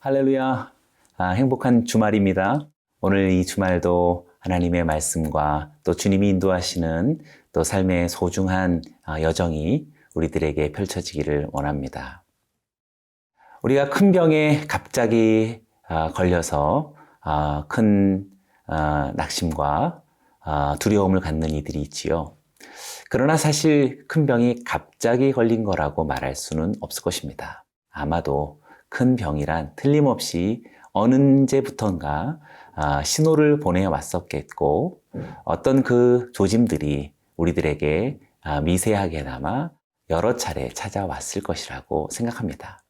할렐루야. 행복한 주말입니다. 오늘 이 주말도 하나님의 말씀과 또 주님이 인도하시는 또 삶의 소중한 여정이 우리들에게 펼쳐지기를 원합니다. 우리가 큰 병에 갑자기 걸려서 큰 낙심과 두려움을 갖는 이들이 있지요. 그러나 사실 큰 병이 갑자기 걸린 거라고 말할 수는 없을 것입니다. 아마도 큰 병이란 틀림없이 언제부턴가 신호를 보내왔었겠고 어떤 그 조짐들이 우리들에게 미세하게나마 여러 차례 찾아왔을 것이라고 생각합니다.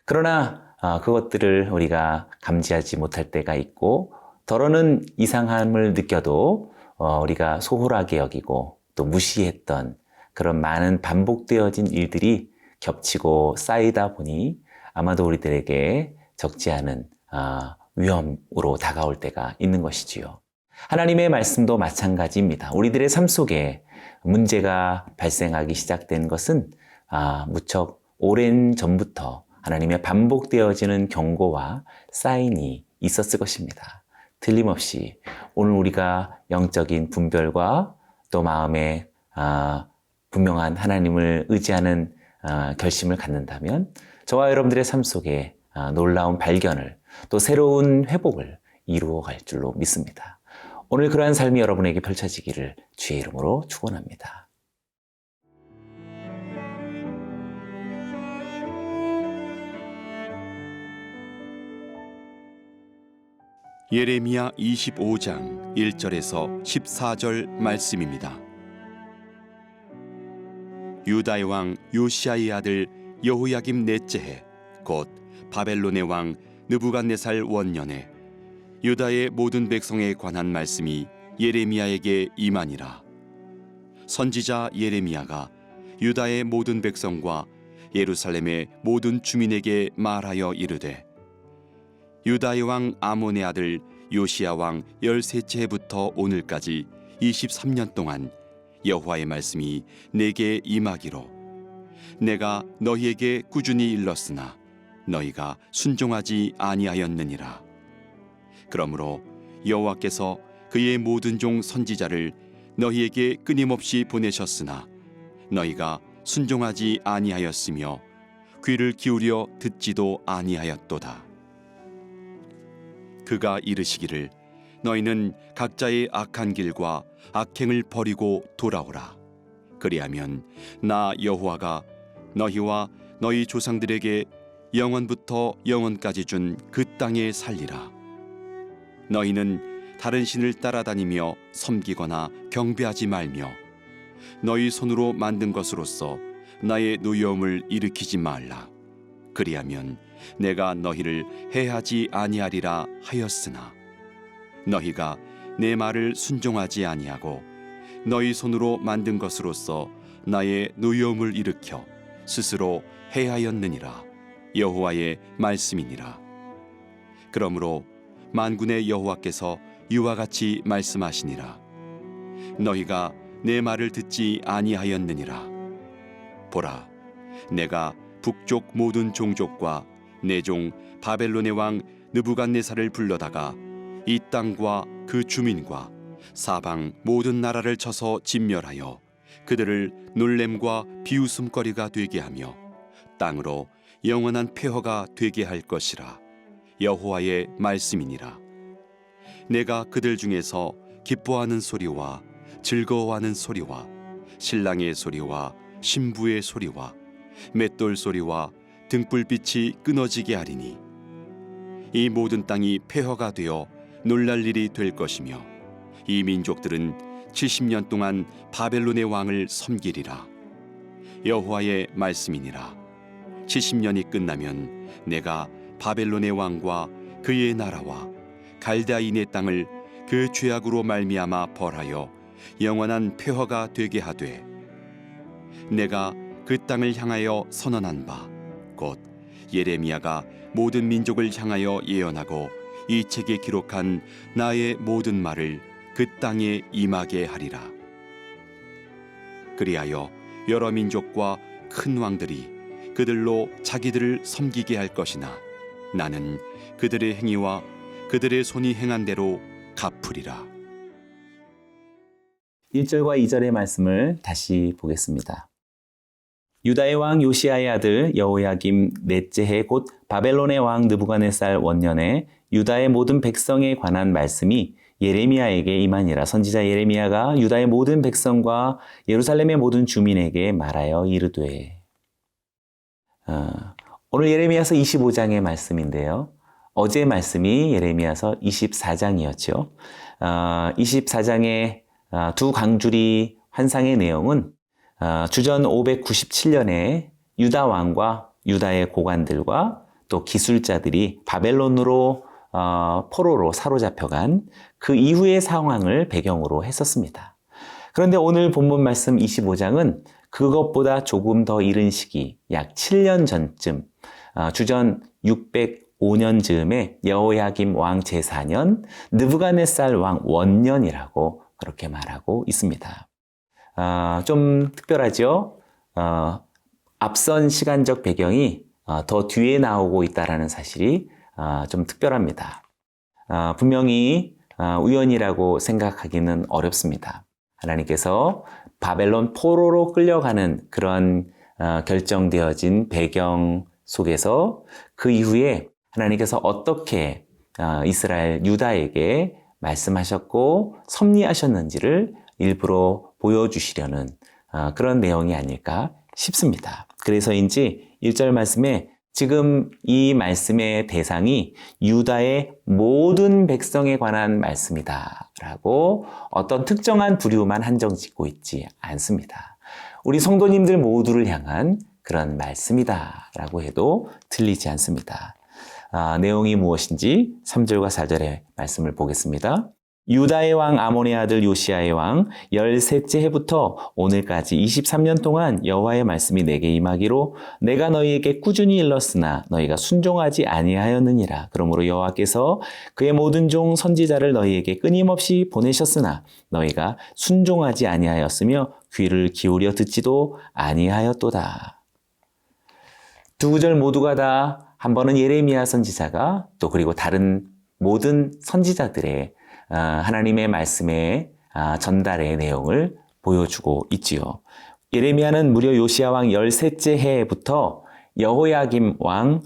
그러나 그것들을 우리가 감지하지 못할 때가 있고 더러는 이상함을 느껴도 우리가 소홀하게 여기고 또 무시했던 그런 많은 반복되어진 일들이 겹치고 쌓이다 보니 아마도 우리들에게 적지 않은 위험으로 다가올 때가 있는 것이지요. 하나님의 말씀도 마찬가지입니다. 우리들의 삶 속에 문제가 발생하기 시작된 것은 무척 오랜 전부터 하나님의 반복되어지는 경고와 사인이 있었을 것입니다. 틀림없이 오늘 우리가 영적인 분별과 또 마음에 분명한 하나님을 의지하는 결심을 갖는다면 저와 여러분들의 삶 속에 놀라운 발견을 또 새로운 회복을 이루어갈 줄로 믿습니다. 오늘 그러한 삶이 여러분에게 펼쳐지기를 주의 이름으로 축원합니다. 예레미야 25장 1절에서 14절 말씀입니다. 유다의 왕 요시야의 아들 여호야김 넷째 해 곧 바벨론의 왕 느부갓네살 원년에 유다의 모든 백성에 관한 말씀이 예레미야에게 임하니라. 선지자 예레미야가 유다의 모든 백성과 예루살렘의 모든 주민에게 말하여 이르되 유다의 왕 아몬의 아들 요시야 왕 13째 해부터 오늘까지 23년 동안 여호와의 말씀이 내게 임하기로 내가 너희에게 꾸준히 일렀으나 너희가 순종하지 아니하였느니라. 그러므로 여호와께서 그의 모든 종 선지자를 너희에게 끊임없이 보내셨으나 너희가 순종하지 아니하였으며 귀를 기울여 듣지도 아니하였도다. 그가 이르시기를 너희는 각자의 악한 길과 악행을 버리고 돌아오라. 그리하면 나 여호와가 너희와 너희 조상들에게 영원부터 영원까지 준 그 땅에 살리라. 너희는 다른 신을 따라다니며 섬기거나 경배하지 말며 너희 손으로 만든 것으로서 나의 노여움을 일으키지 말라. 그리하면 내가 너희를 해하지 아니하리라 하였으나 너희가 내 말을 순종하지 아니하고 너희 손으로 만든 것으로서 나의 노여움을 일으켜 스스로 해하였느니라. 여호와의 말씀이니라. 그러므로 만군의 여호와께서 이와 같이 말씀하시니라. 너희가 내 말을 듣지 아니하였느니라. 보라, 내가 북쪽 모든 종족과 내 종 바벨론의 왕 느부갓네살을 불러다가 이 땅과 그 주민과 사방 모든 나라를 쳐서 진멸하여 그들을 놀램과 비웃음거리가 되게 하며 땅으로 영원한 폐허가 되게 할 것이라. 여호와의 말씀이니라. 내가 그들 중에서 기뻐하는 소리와 즐거워하는 소리와 신랑의 소리와 신부의 소리와 맷돌 소리와 등불빛이 끊어지게 하리니 이 모든 땅이 폐허가 되어 놀랄 일이 될 것이며 이 민족들은 70년 동안 바벨론의 왕을 섬기리라. 여호와의 말씀이니라. 70년이 끝나면 내가 바벨론의 왕과 그의 나라와 갈대아인의 땅을 그 죄악으로 말미암아 벌하여 영원한 폐허가 되게 하되 내가 그 땅을 향하여 선언한 바 곧 예레미야가 모든 민족을 향하여 예언하고 이 책에 기록한 나의 모든 말을 그 땅에 임하게 하리라. 그리하여 여러 민족과 큰 왕들이 그들로 자기들을 섬기게 할 것이나 나는 그들의 행위와 그들의 손이 행한 대로 갚으리라. 1절과 2절의 말씀을 다시 보겠습니다. 유다의 왕 요시야의 아들 여호야김 넷째 해 곧 바벨론의 왕 느부갓네살 원년에 유다의 모든 백성에 관한 말씀이 예레미야에게 임하니라. 선지자 예레미야가 유다의 모든 백성과 예루살렘의 모든 주민에게 말하여 이르되. 오늘 예레미야서 25장의 말씀인데요. 어제 말씀이 예레미야서 24장이었죠. 24장의 두 강줄이 환상의 내용은 주전 597년에 유다 왕과 유다의 고관들과 또 기술자들이 바벨론으로 포로로 사로잡혀간 그 이후의 상황을 배경으로 했었습니다. 그런데 오늘 본문 말씀 25장은 그것보다 조금 더 이른 시기, 약 7년 전쯤, 주전 605년 즈음에 여호야김 왕 제4년, 느부갓네살 왕 원년이라고 그렇게 말하고 있습니다. 좀 특별하죠? 앞선 시간적 배경이 더 뒤에 나오고 있다는 사실이 좀 특별합니다. 분명히 우연이라고 생각하기는 어렵습니다. 하나님께서 바벨론 포로로 끌려가는 그런 결정되어진 배경 속에서 그 이후에 하나님께서 어떻게 이스라엘 유다에게 말씀하셨고 섭리하셨는지를 일부러 보여주시려는 그런 내용이 아닐까 싶습니다. 그래서인지 1절 말씀에 지금 이 말씀의 대상이 유다의 모든 백성에 관한 말씀이다 라고 어떤 특정한 부류만 한정 짓고 있지 않습니다. 우리 성도님들 모두를 향한 그런 말씀이다 라고 해도 틀리지 않습니다. 내용이 무엇인지 3절과 4절의 말씀을 보겠습니다. 유다의 왕 아몬의 아들 요시야의 왕 13째 해부터 오늘까지 23년 동안 여호와의 말씀이 내게 임하기로 내가 너희에게 꾸준히 일렀으나 너희가 순종하지 아니하였느니라. 그러므로 여호와께서 그의 모든 종 선지자를 너희에게 끊임없이 보내셨으나 너희가 순종하지 아니하였으며 귀를 기울여 듣지도 아니하였도다. 두 구절 모두가 다 한 번은 예레미야 선지자가 또 그리고 다른 모든 선지자들의 하나님의 말씀의 전달의 내용을 보여주고 있지요. 예레미야는 무려 요시야 왕 13째 해부터 여호야김 왕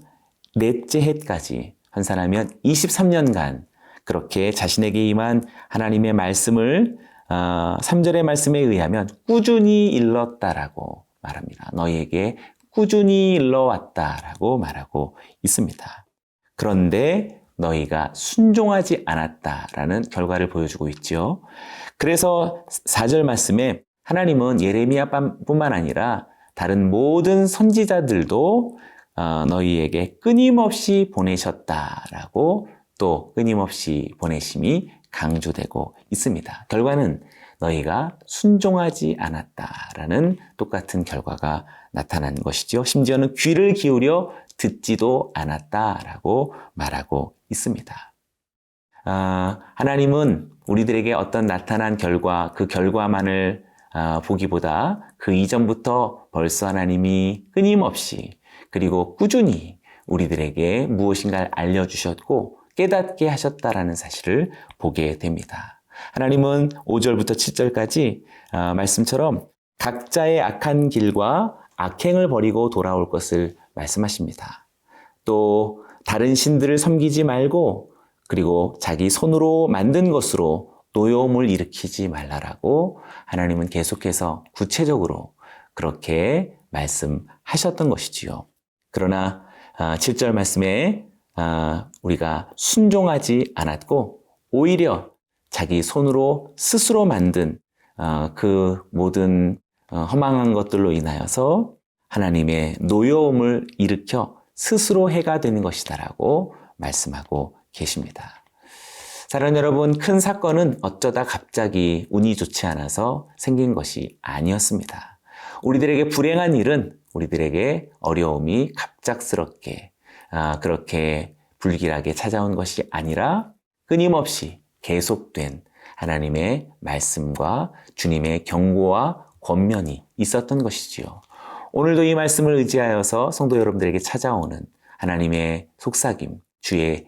넷째 해까지 환산하면 23년간 그렇게 자신에게 임한 하나님의 말씀을 3절의 말씀에 의하면 꾸준히 일렀다라고 말합니다. 너희에게 꾸준히 일러왔다라고 말하고 있습니다. 그런데 너희가 순종하지 않았다라는 결과를 보여주고 있죠. 그래서 4절 말씀에 하나님은 예레미야뿐만 아니라 다른 모든 선지자들도 너희에게 끊임없이 보내셨다라고 또 끊임없이 보내심이 강조되고 있습니다. 결과는 너희가 순종하지 않았다라는 똑같은 결과가 나타난 것이죠. 심지어는 귀를 기울여 듣지도 않았다라고 말하고 있습니다. 하나님은 우리들에게 어떤 나타난 결과, 그 결과만을 보기보다 그 이전부터 벌써 하나님이 끊임없이 그리고 꾸준히 우리들에게 무엇인가를 알려주셨고 깨닫게 하셨다라는 사실을 보게 됩니다. 하나님은 5절부터 7절까지 말씀처럼 각자의 악한 길과 악행을 버리고 돌아올 것을 말씀하십니다. 또 다른 신들을 섬기지 말고 그리고 자기 손으로 만든 것으로 노여움을 일으키지 말라라고 하나님은 계속해서 구체적으로 그렇게 말씀하셨던 것이지요. 그러나 7절 말씀에 우리가 순종하지 않았고 오히려 자기 손으로 스스로 만든 그 모든 허망한 것들로 인하여서 하나님의 노여움을 일으켜 스스로 해가 되는 것이다라고 말씀하고 계십니다. 사랑하는 여러분, 큰 사건은 어쩌다 갑자기 운이 좋지 않아서 생긴 것이 아니었습니다. 우리들에게 불행한 일은 우리들에게 어려움이 갑작스럽게 그렇게 불길하게 찾아온 것이 아니라 끊임없이 계속된 하나님의 말씀과 주님의 경고와 권면이 있었던 것이지요. 오늘도 이 말씀을 의지하여서 성도 여러분들에게 찾아오는 하나님의 속삭임, 주의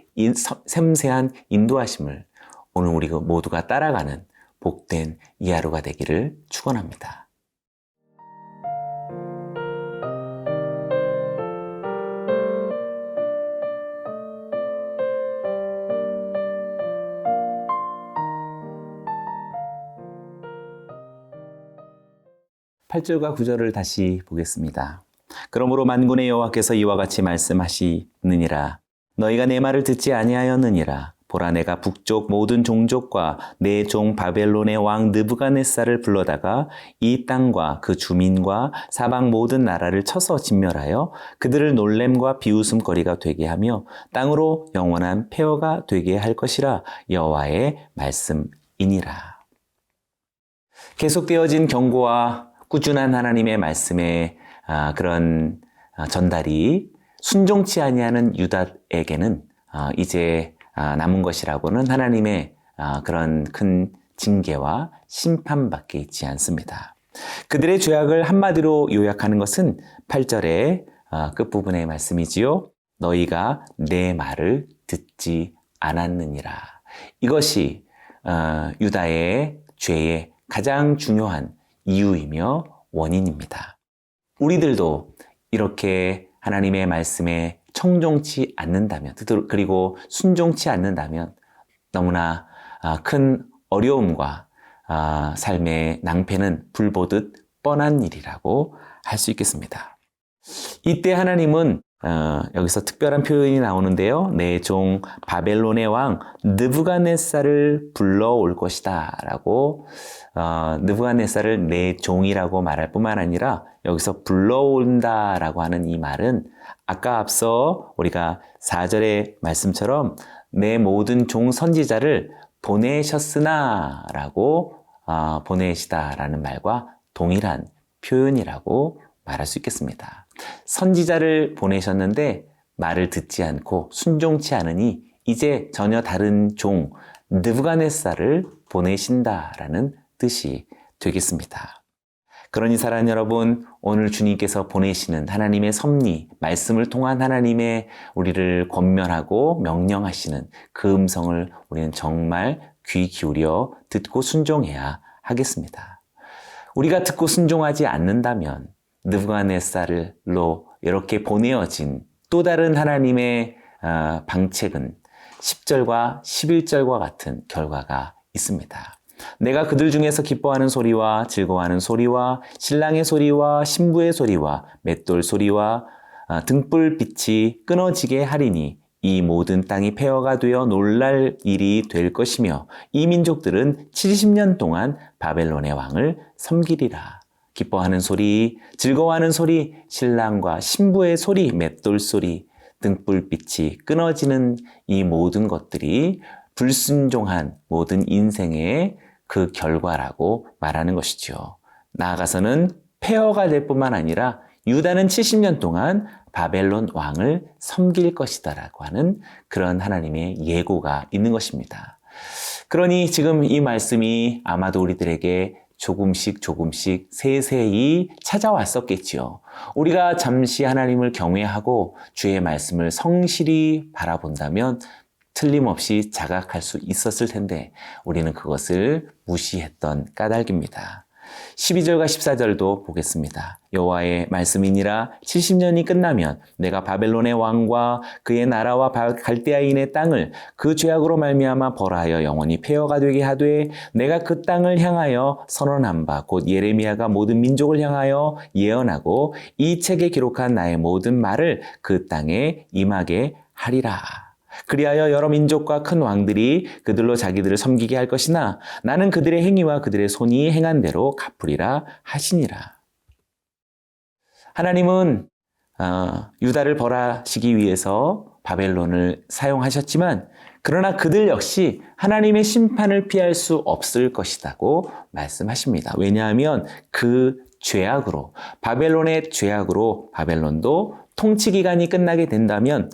섬세한 인도하심을 오늘 우리 모두가 따라가는 복된 이 하루가 되기를 축원합니다. 8절과 9절을 다시 보겠습니다. 그러므로 만군의 여호와께서 이와 같이 말씀하시느니라. 너희가 내 말을 듣지 아니하였느니라. 보라, 내가 북쪽 모든 종족과 내 종 바벨론의 왕 느부갓네살을 불러다가 이 땅과 그 주민과 사방 모든 나라를 쳐서 진멸하여 그들을 놀램과 비웃음거리가 되게 하며 땅으로 영원한 폐허가 되게 할 것이라. 여호와의 말씀이니라. 계속되어진 경고와 꾸준한 하나님의 말씀의 그런 전달이 순종치 아니하는 유다에게는 이제 남은 것이라고는 하나님의 그런 큰 징계와 심판밖에 있지 않습니다. 그들의 죄악을 한마디로 요약하는 것은 8절의 끝부분의 말씀이지요. 너희가 내 말을 듣지 않았느니라. 이것이 유다의 죄의 가장 중요한 이유이며 원인입니다. 우리들도 이렇게 하나님의 말씀에 청종치 않는다면, 그리고 순종치 않는다면 너무나 큰 어려움과 삶의 낭패는 불보듯 뻔한 일이라고 할 수 있겠습니다. 이때 하나님은 여기서 특별한 표현이 나오는데요. 내 종 바벨론의 왕 느부갓네살을 불러올 것이다 라고 느부갓네살을 내 종이라고 말할 뿐만 아니라 여기서 불러온다라고 하는 이 말은 아까 앞서 우리가 4절의 말씀처럼 내 모든 종 선지자를 보내셨으나 라고 보내시다라는 말과 동일한 표현이라고 말할 수 있겠습니다. 선지자를 보내셨는데 말을 듣지 않고 순종치 않으니 이제 전혀 다른 종 느부갓네살을 보내신다라는 뜻이 되겠습니다. 그러니 사랑하는 여러분, 오늘 주님께서 보내시는 하나님의 섭리, 말씀을 통한 하나님의 우리를 권면하고 명령하시는 그 음성을 우리는 정말 귀 기울여 듣고 순종해야 하겠습니다. 우리가 듣고 순종하지 않는다면 느부갓네살로 이렇게 보내어진 또 다른 하나님의 방책은 10절과 11절과 같은 결과가 있습니다. 내가 그들 중에서 기뻐하는 소리와 즐거워하는 소리와 신랑의 소리와 신부의 소리와 맷돌 소리와 등불빛이 끊어지게 하리니 이 모든 땅이 폐허가 되어 놀랄 일이 될 것이며 이 민족들은 70년 동안 바벨론의 왕을 섬기리라. 기뻐하는 소리, 즐거워하는 소리, 신랑과 신부의 소리, 맷돌 소리, 등불빛이 끊어지는 이 모든 것들이 불순종한 모든 인생의 그 결과라고 말하는 것이죠. 나아가서는 폐허가 될 뿐만 아니라 유다는 70년 동안 바벨론 왕을 섬길 것이다라고 하는 그런 하나님의 예고가 있는 것입니다. 그러니 지금 이 말씀이 아마도 우리들에게 조금씩 세세히 찾아왔었겠지요. 우리가 잠시 하나님을 경외하고 주의 말씀을 성실히 바라본다면 틀림없이 자각할 수 있었을 텐데 우리는 그것을 무시했던 까닭입니다. 12절과 14절도 보겠습니다. 여호와의 말씀이니라 70년이 끝나면 내가 바벨론의 왕과 그의 나라와 갈대아인의 땅을 그 죄악으로 말미암아 벌하여 영원히 폐허가 되게 하되 내가 그 땅을 향하여 선언한 바 곧 예레미야가 모든 민족을 향하여 예언하고 이 책에 기록한 나의 모든 말을 그 땅에 임하게 하리라. 그리하여 여러 민족과 큰 왕들이 그들로 자기들을 섬기게 할 것이나 나는 그들의 행위와 그들의 손이 행한 대로 갚으리라 하시니라. 하나님은 유다를 벌하시기 위해서 바벨론을 사용하셨지만 그러나 그들 역시 하나님의 심판을 피할 수 없을 것이라고 말씀하십니다. 왜냐하면 그 죄악으로 바벨론의 죄악으로 바벨론도 통치 기간이 끝나게 된다면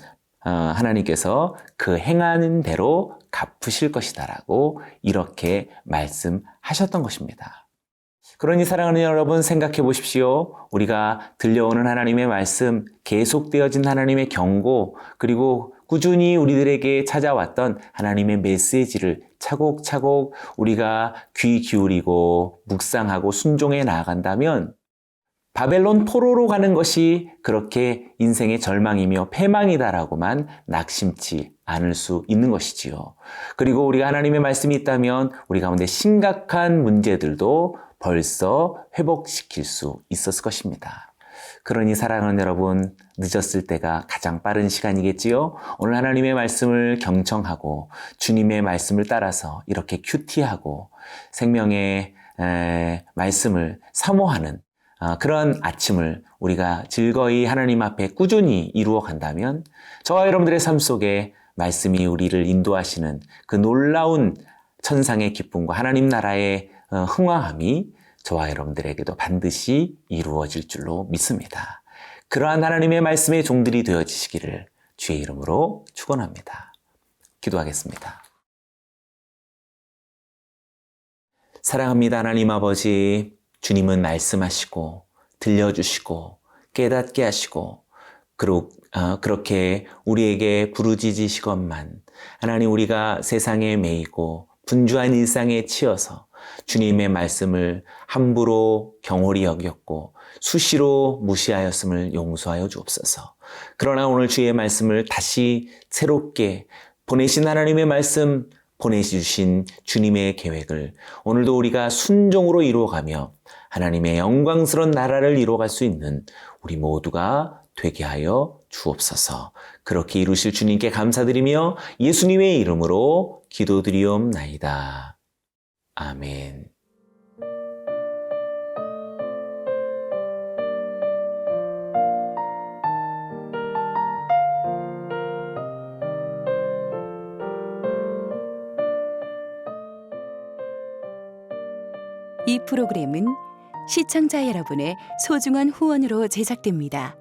하나님께서 그 행하는 대로 갚으실 것이다라고 이렇게 말씀하셨던 것입니다. 그러니 사랑하는 여러분 생각해 보십시오. 우리가 들려오는 하나님의 말씀, 계속되어진 하나님의 경고, 그리고 꾸준히 우리들에게 찾아왔던 하나님의 메시지를 차곡차곡 우리가 귀 기울이고 묵상하고 순종해 나아간다면 바벨론 포로로 가는 것이 그렇게 인생의 절망이며 패망이다라고만 낙심치 않을 수 있는 것이지요. 그리고 우리가 하나님의 말씀이 있다면 우리 가운데 심각한 문제들도 벌써 회복시킬 수 있었을 것입니다. 그러니 사랑하는 여러분, 늦었을 때가 가장 빠른 시간이겠지요? 오늘 하나님의 말씀을 경청하고 주님의 말씀을 따라서 이렇게 큐티하고 생명의 말씀을 사모하는 그런 아침을 우리가 즐거이 하나님 앞에 꾸준히 이루어 간다면 저와 여러분들의 삶 속에 말씀이 우리를 인도하시는 그 놀라운 천상의 기쁨과 하나님 나라의 흥왕함이 저와 여러분들에게도 반드시 이루어질 줄로 믿습니다. 그러한 하나님의 말씀의 종들이 되어지시기를 주의 이름으로 축원합니다. 기도하겠습니다. 사랑합니다 하나님 아버지, 주님은 말씀하시고 들려주시고 깨닫게 하시고 그렇게 우리에게 부르짖으시건만 하나님 우리가 세상에 매이고 분주한 일상에 치여서 주님의 말씀을 함부로 경홀히 여겼고 수시로 무시하였음을 용서하여 주옵소서. 그러나 오늘 주의 말씀을 다시 새롭게 보내신 하나님의 말씀, 보내주신 주님의 계획을 오늘도 우리가 순종으로 이루어가며 하나님의 영광스러운 나라를 이루어갈 수 있는 우리 모두가 되게 하여 주옵소서. 그렇게 이루실 주님께 감사드리며 예수님의 이름으로 기도드리옵나이다. 아멘. 이 프로그램은 시청자 여러분의 소중한 후원으로 제작됩니다.